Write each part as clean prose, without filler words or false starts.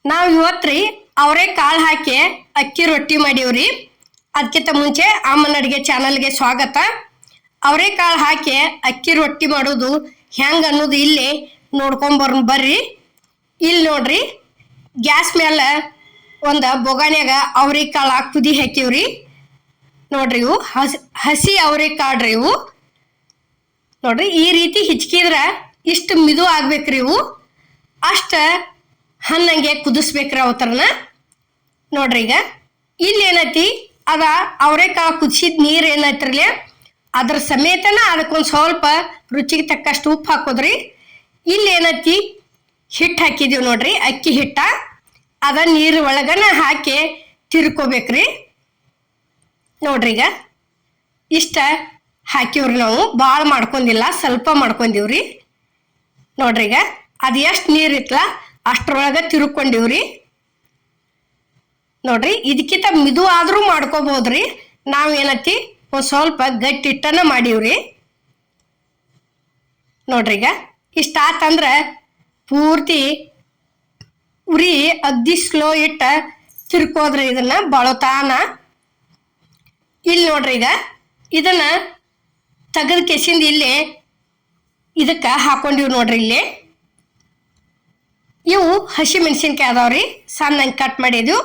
ನಾವು ಇವತ್ತ್ರಿ ಅವರೇ ಕಾಳು ಹಾಕಿ ಅಕ್ಕಿ ರೊಟ್ಟಿ ಮಾಡೀವ್ರಿ. ಅದಕ್ಕಿಂತ ಮುಂಚೆ ಅಮ್ಮನ ಅಡುಗೆ ಚಾನಲ್ಗೆ ಸ್ವಾಗತ. ಅವರೆಕಾಳು ಹಾಕಿ ಅಕ್ಕಿ ರೊಟ್ಟಿ ಮಾಡೋದು ಹೆಂಗೆ ಅನ್ನೋದು ಇಲ್ಲಿ ಬರ್ರಿ. ಇಲ್ಲಿ ನೋಡ್ರಿ, ಗ್ಯಾಸ್ ಮೇಲೆ ಒಂದು ಬೊಗಾನ್ಯಾಗ ಅವರೆಕಾಳು ಕುದಿ ಹಾಕಿವ್ರಿ. ನೋಡ್ರಿ, ಇವು ಹಸಿ ಅವರೆಕಾಳ್ರಿ ಇವು. ನೋಡ್ರಿ, ಈ ರೀತಿ ಹಿಚ್ಕಿದ್ರೆ ಇಷ್ಟು ಮಿದು ಆಗ್ಬೇಕ್ರಿ. ಇವು ಅಷ್ಟ ಹಣ್ಣಂಗೆ ಕುದಿಸ್ಬೇಕ್ರಿ ಅವತರನ. ನೋಡ್ರಿ, ಈಗ ಇಲ್ಲಿ ಏನೈತಿ ಅದ ಅವರೆಕಾಳು ಕುದಿಸಿದ ನೀರು ಏನೈತ್ರಲ್ಲ ಅದ್ರ ಸಮೇತನ ಅದಕ್ಕೊಂದು ಸ್ವಲ್ಪ ರುಚಿಗೆ ತಕ್ಕಷ್ಟು ಉಪ್ಪು ಹಾಕೋದ್ರಿ. ಇಲ್ಲಿ ಏನೈತಿ ಹಿಟ್ಟು ಹಾಕಿದೀವಿ ನೋಡ್ರಿ, ಅಕ್ಕಿ ಹಿಟ್ಟ. ಅದ ನೀರು ಒಳಗನ ಹಾಕಿ ತಿರ್ಕೋಬೇಕ್ರಿ. ನೋಡ್ರಿ, ಈಗ ಇಷ್ಟ ಹಾಕಿವ್ರಿ. ನಾವು ಭಾಳ ಮಾಡ್ಕೊಂಡಿಲ್ಲ, ಸ್ವಲ್ಪ ಮಾಡ್ಕೊಂಡಿವ್ರಿ. ನೋಡ್ರಿ, ಈಗ ಅದು ಎಷ್ಟು ನೀರು ಇತ್ತಲ್ಲ ಅಷ್ಟ್ರೊಳಗೆ ತಿರ್ಕೊಂಡಿವ್ರಿ. ನೋಡ್ರಿ, ಇದಕ್ಕಿಂತ ಮಿದು ಆದ್ರೂ ಮಾಡ್ಕೋಬಹುದ್ರಿ. ನಾವು ಏನೈತಿ ಒಂದು ಸ್ವಲ್ಪ ಗಟ್ಟಿ ಹಿಟ್ಟನ್ನ ಮಾಡೀವ್ರಿ. ನೋಡ್ರಿ, ಈಗ ಇಷ್ಟ ಆತಂದ್ರೆ ಪೂರ್ತಿ ಉರಿ ಅಗ್ದಿ ಸ್ಲೋ ಇಟ್ಟ ತಿರ್ಕೋದ್ರಿ ಇದನ್ನ ಬಳತಾನ. ಇಲ್ಲಿ ನೋಡ್ರಿ, ಈಗ ಇದನ್ನ ತೆಗೆದ ಕೆಸಿಂದ ಇಲ್ಲಿ ಇದಕ್ಕೆ ಹಾಕೊಂಡಿವ್ ನೋಡ್ರಿ. ಇಲ್ಲಿ ಇವು ಹಸಿ ಮೆಣಸಿನ್ಕಾಯಿ ಅದಾವ್ರಿ, ಸಣ್ಣಂಗೆ ಕಟ್ ಮಾಡಿದ್ವು.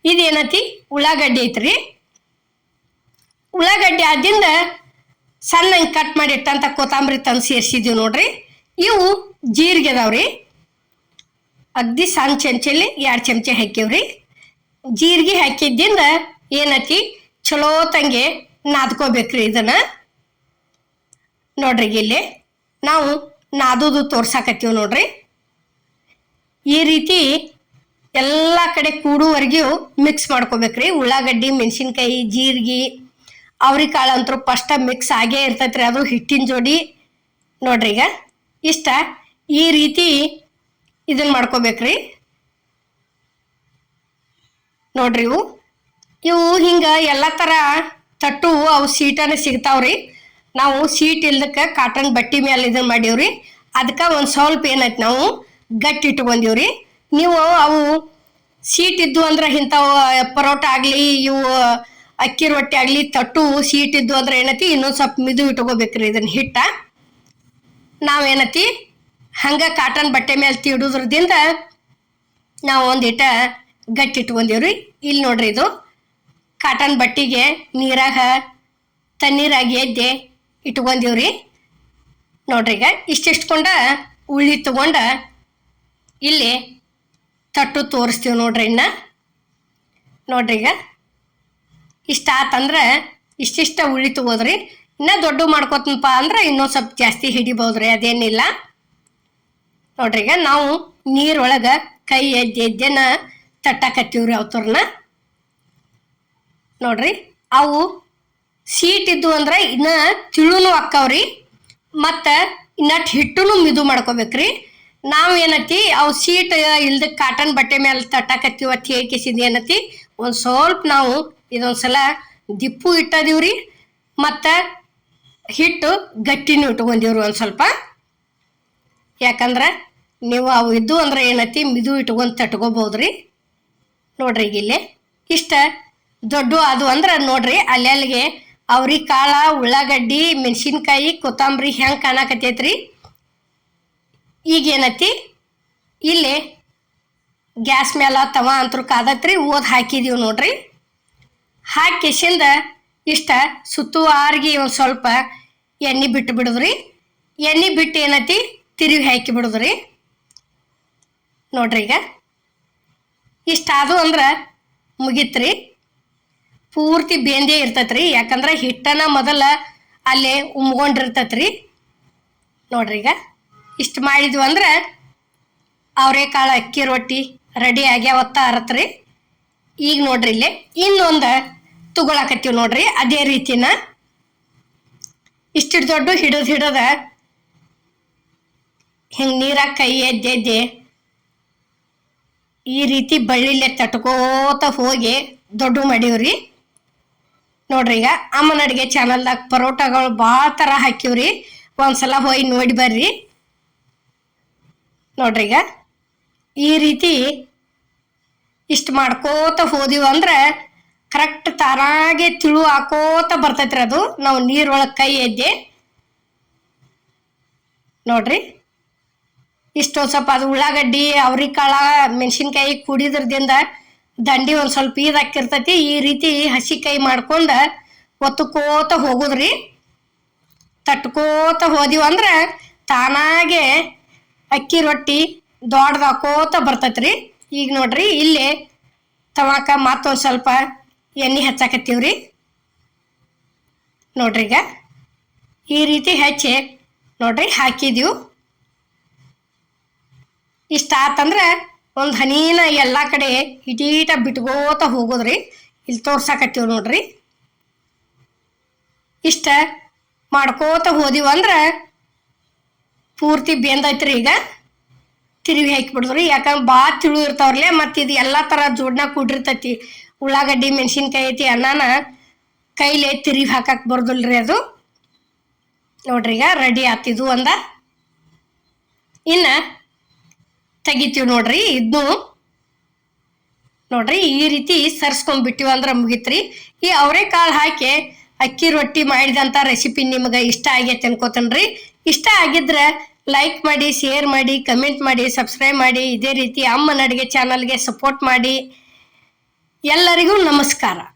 ಇದೇನತಿ ಉಳ್ಳಾಗಡ್ಡಿ ಐತ್ರಿ. ಉಳ್ಳಾಗಡ್ಡಿ ಆದಿಂದ ಸಣ್ಣಂಗೆ ಕಟ್ ಮಾಡಿಟ್ಟಂತ ಕೊತ್ತಂಬರಿ ತಂದು ಸೇರಿಸಿದ್ವಿ ನೋಡ್ರಿ. ಇವು ಜೀರಿಗೆ ಅದಾವ್ರಿ, ಅಗ್ದಿ ಸಣ್ಣ ಚಮಚಲ್ಲಿ 2 ಚಮಚ ಹಾಕಿವ್ರಿ. ಜೀರಿಗೆ ಹಾಕಿದ್ದಿಂದ ಏನತಿ ಚಲೋ ತಂಗೆ ನಾದ್ಕೋಬೇಕ್ರಿ ಇದನ್ನ. ನೋಡ್ರಿ, ಇಲ್ಲಿ ನಾವು ನಾದೋದು ತೋರ್ಸಾಕತ್ತೀವಿ ನೋಡ್ರಿ. ಈ ರೀತಿ ಎಲ್ಲ ಕಡೆ ಕೂಡುವರೆಗೂ ಮಿಕ್ಸ್ ಮಾಡ್ಕೋಬೇಕ್ರಿ. ಉಳ್ಳಾಗಡ್ಡಿ, ಮೆಣಸಿನ್ಕಾಯಿ, ಜೀರಿಗೆ, ಅವ್ರಿಕಾಳು ಅಂತೂ ಫಸ್ಟ್ ಮಿಕ್ಸ್ ಆಗೇ ಇರ್ತೈತ್ರಿ, ಅದು ಹಿಟ್ಟಿನ ಜೋಡಿ. ನೋಡ್ರಿ, ಈಗ ಇಷ್ಟ ಈ ರೀತಿ ಇದನ್ನ ಮಾಡ್ಕೋಬೇಕ್ರಿ. ನೋಡ್ರಿ, ಇವು ಹಿಂಗೆ ಎಲ್ಲ ಥರ ತಟ್ಟು ಅವು ಸೀಟನೇ ಸಿಗ್ತಾವ್ರಿ. ನಾವು ಸೀಟ್ ಇಲ್ದಕ್ಕೆ ಕಾಟನ್ ಬಟ್ಟೆ ಮೇಲೆ ಇದನ್ನ ಮಾಡೀವ್ರಿ. ಅದಕ್ಕೆ ಒಂದು ಸ್ವಲ್ಪ ಏನೈತಿ ನಾವು ಗಟ್ಟಿ ಇಟ್ಕೊಂಡಿವ್ರಿ. ನೀವು ಅವು ಸೀಟ್ ಇದ್ದು ಅಂದ್ರೆ ಇಂಥವು ಪರೋಟ ಆಗಲಿ, ಇವು ಅಕ್ಕಿ ರೊಟ್ಟಿ ಆಗಲಿ, ತಟ್ಟು ಸೀಟ್ ಇದ್ದು ಅಂದ್ರೆ ಏನೈತಿ ಇನ್ನೊಂದು ಸ್ವಲ್ಪ ಮಿದು ಇಟ್ಕೋಬೇಕ್ರಿ ಇದನ್ನ ಹಿಟ್ಟ. ನಾವೇನತಿ ಹಂಗೆ ಕಾಟನ್ ಬಟ್ಟೆ ಮೇಲೆ ತೀಡೋದ್ರದಿಂದ ನಾವು ಒಂದಿಟ ಗಟ್ಟಿ ಇಟ್ಕೊಂಡಿವ್ರಿ. ಇಲ್ಲಿ ನೋಡ್ರಿ, ಇದು ಕಾಟನ್ ಬಟ್ಟೆಗೆ ನೀರಾಗ ತಣ್ಣೀರಾಗಿ ಎದ್ದೆ ಇಟ್ಕೊಂಡಿವ್ರಿ. ನೋಡ್ರಿ, ಈಗ ಇಷ್ಟಿಷ್ಟಕೊಂಡ ಉಳ್ಳಿ ತಗೊಂಡ ಇಲ್ಲಿ ತಟ್ಟು ತೋರಿಸ್ತೀವಿ ನೋಡ್ರಿ. ನೋಡ್ರಿ, ಈಗ ಇಷ್ಟ ಆತಂದ್ರೆ ಇಷ್ಟಿಷ್ಟ ಉಳ್ಳಿ ತಗೋದ್ರಿ. ಇನ್ನೂ ದೊಡ್ಡ ಮಾಡ್ಕೋತನಪ್ಪ ಅಂದ್ರೆ ಇನ್ನೊಂದು ಸ್ವಲ್ಪ ಜಾಸ್ತಿ ಹಿಡಿಬೋದ್ರಿ, ಅದೇನಿಲ್ಲ. ನೋಡ್ರಿ, ಈಗ ನಾವು ನೀರೊಳಗೆ ಕೈ ಎದ್ದೆನ ತಟ್ಟಾಕತ್ತೀವ್ರಿ ಅವತರನ್ನ. ನೋಡ್ರಿ, ಅವು ಸೀಟ್ ಇದ್ದು ಅಂದ್ರೆ ಇನ್ನ ತಿಳುನು ಹಾಕವ್ರಿ, ಮತ್ತು ಇನ್ನಟ್ಟು ಹಿಟ್ಟುನು ಮಿದು ಮಾಡ್ಕೋಬೇಕ್ರಿ. ನಾವು ಏನತಿ ಅವು ಸೀಟ್ ಇಲ್ದ ಕಾಟನ್ ಬಟ್ಟೆ ಮೇಲೆ ತಟ್ಟಾಕತ್ತೀವಿ ಅಂತ ಹೇಳ್ಕಿಸಿದ್ ಏನತಿ ಒಂದು ಸ್ವಲ್ಪ ನಾವು ಇದೊಂದ್ಸಲ ದಿಪ್ಪು ಇಟ್ಟದೀವ್ರಿ, ಮತ್ತು ಹಿಟ್ಟು ಗಟ್ಟಿನೂ ಇಟ್ಕೊಂಡಿವ್ರಿ ಒಂದು ಸ್ವಲ್ಪ. ಯಾಕಂದ್ರೆ ನೀವು ಅವು ಇದ್ದು ಅಂದ್ರೆ ಏನತಿ ಮಿದು ಇಟ್ಕೊಂಡು ತಟ್ಕೋಬೋದ್ರಿ. ನೋಡ್ರಿ, ಈಗ ಇಲ್ಲಿ ಇಷ್ಟ ದೊಡ್ಡ ಅದು ಅಂದ್ರೆ ನೋಡ್ರಿ ಅಲ್ಲಿಗೆ ಅವ್ರಿಕಾಳು, ಉಳ್ಳಾಗಡ್ಡಿ, ಮೆಣಸಿನ್ಕಾಯಿ, ಕೊತ್ತಂಬರಿ ಹೆಂಗೆ ಕಾಣಕತ್ತೈತ್ರಿ. ಈಗೇನತಿ ಇಲ್ಲಿ ಗ್ಯಾಸ್ ಮೇಲೆ ತವ ಅಂತೂ ಕಾದತ್ರಿ, ಓದ್ ಹಾಕಿದೀವಿ ನೋಡ್ರಿ. ಹಾಕಿಸಿಂದ ಇಷ್ಟ ಸುತ್ತುವಾರಿಗೆ ಒಂದು ಸ್ವಲ್ಪ ಎಣ್ಣೆ ಬಿಟ್ಟು ಬಿಡುದ್ರಿ. ಎಣ್ಣೆ ಬಿಟ್ಟು ಏನತಿ ತಿರುವಿ ಹಾಕಿ ಬಿಡುದ್ರಿ. ನೋಡ್ರಿ, ಈಗ ಇಷ್ಟ ಅದು ಅಂದ್ರೆ ಮುಗಿತ್ರಿ. ಪೂರ್ತಿ ಬೇಂದೇ ಇರ್ತೈತ್ರಿ, ಯಾಕಂದ್ರೆ ಹಿಟ್ಟನ ಮೊದಲ ಅಲ್ಲೇ ಉಮ್ಗೊಂಡಿರ್ತೈತ್ರಿ. ನೋಡ್ರಿ, ಈಗ ಇಷ್ಟು ಮಾಡಿದ್ವಿ ಅಂದ್ರೆ ಅವರೆಕಾಳು ಅಕ್ಕಿ ರೊಟ್ಟಿ ರೆಡಿ ಆಗ್ಯಾವತ್ತ ಅರತ್ರಿ. ಈಗ ನೋಡ್ರಿ, ಇಲ್ಲಿ ಇನ್ನೊಂದು ತಗೊಳಕತ್ತೀವಿ ನೋಡ್ರಿ. ಅದೇ ರೀತಿನ ಇಷ್ಟಿಟ್ಟು ದೊಡ್ಡ ಹಿಡದ ಹಿಂಗೆ ನೀರಾಗ ಕೈ ಎದ್ದೆ ಈ ರೀತಿ ಬಳ್ಳಿಲೆ ತಟ್ಕೋತ ಹೋಗಿ ದೊಡ್ಡ ಮಾಡೀವ್ರಿ. ನೋಡ್ರಿ, ಈಗ ಅಮ್ಮನ ಅಡುಗೆ ಚಾನಲ್ದಾಗ ಪರೋಟಗಳು ಭಾಳ ಥರ ಹಾಕಿವ್ರಿ, ಒಂದ್ಸಲ ಹೋಗಿ ನೋಡಿ ಬರ್ರಿ. ನೋಡ್ರಿ, ಈಗ ಈ ರೀತಿ ಇಷ್ಟು ಮಾಡ್ಕೋತ ಹೋದಿವಿ ಅಂದ್ರೆ ಕರೆಕ್ಟ್ ತಾನಾಗೆ ತಿಳು ಹಾಕೋತ ಬರ್ತೈತ್ರಿ. ಅದು ನಾವು ನೀರೊಳಗೆ ಕೈ ಎದ್ದೆ ನೋಡ್ರಿ. ಇಷ್ಟು ಸ್ವಲ್ಪ ಅದು ಉಳ್ಳಾಗಡ್ಡಿ ಅವ್ರಿಕಾಳ ಮೆಣಸಿನ್ಕಾಯಿ ಕುಡಿದ್ರದಿಂದ ದಂಡಿ ಒಂದು ಸ್ವಲ್ಪ ಹಾಕಿರ್ತೈತಿ. ಈ ರೀತಿ ಹಸಿ ಕೈ ಮಾಡ್ಕೊಂಡು ಒತ್ತುಕೋತ ಹೋಗುದ್ರಿ. ತಟ್ಕೋತ ಹೋದಿವಿ ಅಂದ್ರೆ ತಾನಾಗೆ ಅಕ್ಕಿ ರೊಟ್ಟಿ ದೊಡ್ಡದಾಕೋತ ಬರ್ತೈತ್ರಿ. ಈಗ ನೋಡ್ರಿ ಇಲ್ಲಿ ತವಾಕ ಮತ್ತೊಂದು ಸ್ವಲ್ಪ ಎಣ್ಣೆ ಹಚ್ಚಾಕತ್ತೀವ್ರಿ. ನೋಡ್ರಿ ಈಗ ಈ ರೀತಿ ಹಚ್ಚಿ ನೋಡ್ರಿ ಹಾಕಿದೀವಿ. ಇಷ್ಟ ಆತಂದ್ರೆ ಒಂದು ಹನೀನ ಎಲ್ಲ ಕಡೆ ಇಟೀಟ ಬಿಟ್ಕೋತ ಹೋಗೋದ್ರಿ. ಇಲ್ಲಿ ತೋರ್ಸಾಕತ್ತೀವಿ ನೋಡ್ರಿ. ಇಷ್ಟ ಮಾಡ್ಕೋತ ಹೋದಿವಿ ಅಂದ್ರೆ ಪೂರ್ತಿ ಬೆಂದೈತ್ರಿ. ಈಗ ತಿರುವಿ ಹಾಕಿಬಿಡಿದ್ರಿ. ಯಾಕಂದ್ರೆ ಭಾಳ ತಿಳು ಇರ್ತಾವ್ರಲ್ಲೇ. ಮತ್ತು ಇದು ಎಲ್ಲ ಥರ ಜೋಡ್ನ ಕೂಡಿರ್ತೈತಿ. ಉಳ್ಳಾಗಡ್ಡಿ ಮೆಣಸಿನ್ಕಾಯಿ ಐತಿ ಅನ್ನನ ಕೈಲೇ ತಿರುವಿ ಹಾಕಕ್ಕೆ ಬರ್ದಲ್ರಿ ಅದು. ನೋಡ್ರಿ ಈಗ ರೆಡಿ ಆತಿದ್ವು ಅಂದ. ಇನ್ನು ತೆಗಿತೀವಿ ನೋಡ್ರಿ. ಇದನ್ನು ನೋಡ್ರಿ ಈ ರೀತಿ ಸರ್ಸ್ಕೊಂಡ್ಬಿಟ್ಟಿವಿ ಅಂದ್ರೆ ಮುಗಿತ್ರಿ. ಈ ಅವರೆಕಾಳು ಹಾಕಿ ಅಕ್ಕಿ ರೊಟ್ಟಿ ಮಾಡಿದಂಥ ರೆಸಿಪಿ ನಿಮ್ಗೆ ಇಷ್ಟ ಆಗೈತೆ ಅನ್ಕೋತನ್ರಿ. ಇಷ್ಟ ಆಗಿದ್ರೆ ಲೈಕ್ ಮಾಡಿ, ಶೇರ್ ಮಾಡಿ, ಕಮೆಂಟ್ ಮಾಡಿ, ಸಬ್ಸ್ಕ್ರೈಬ್ ಮಾಡಿ. ಇದೇ ರೀತಿ ಅಮ್ಮನ ಅಡುಗೆ ಚಾನಲ್ಗೆ ಸಪೋರ್ಟ್ ಮಾಡಿ. ಎಲ್ಲರಿಗೂ ನಮಸ್ಕಾರ.